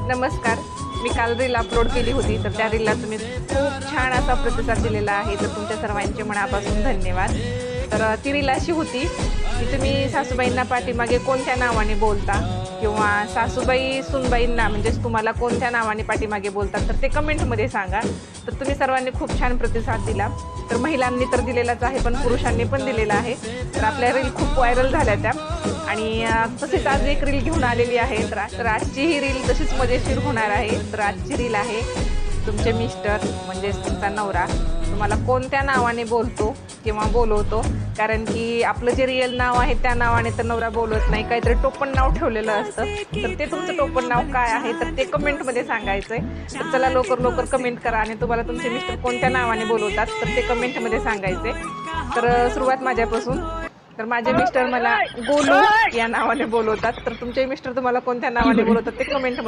नमस्कार. मी काल reel upload केली होती, तर त्या रीलला तुम्ही खूप छान असा प्रतिसाद दिलेला आहे, तर तुमच्या सर्वांचे मनापासून धन्यवाद. तर ती रील अशी होती की तुम्ही सासूबाईंना पाठीमागे कोणत्या नावाने बोलता किंवा सासूबाई सुनबाईंना म्हणजेच तुम्हाला कोणत्या नावाने पाठीमागे बोलतात, तर ते कमेंटमध्ये सांगा. तर तुम्ही सर्वांनी खूप छान प्रतिसाद दिला. तर महिलांनी तर दिलेलाच आहे, पण पुरुषांनी पण दिलेला आहे. तर आपल्या रील खूप व्हायरल झाल्या त्या, आणि तसेच आज एक रील घेऊन आलेली आहे. तर आजची ही रील तशीच मजेशीर होणार आहे. तर आजची रील आहे, तुमचे मिस्टर म्हणजेच तुमचा नवरा तुम्हाला कोणत्या नावाने बोलतो किंवा बोलवतो. कारण की आपलं जे रिअल नाव आहे त्या नावाने तर नवरा बोलवत नाही, काहीतरी टोपण नाव ठेवलेलं असतं. तर ते तुमचं टोपण नाव काय आहे तर ते कमेंटमध्ये सांगायचं आहे. तर चला लवकर लवकर कमेंट करा, आणि तुम्हाला तुमचे मिस्टर कोणत्या नावाने बोलवतात तर ते कमेंटमध्ये सांगायचे. तर सुरुवात माझ्यापासून. तर माझे मिस्टर मला गोलू या नावाने बोलवतात. तर तुमचे मिस्टर तुम्हाला कोणत्या नावाने बोलवतात ते कमेंटमध्ये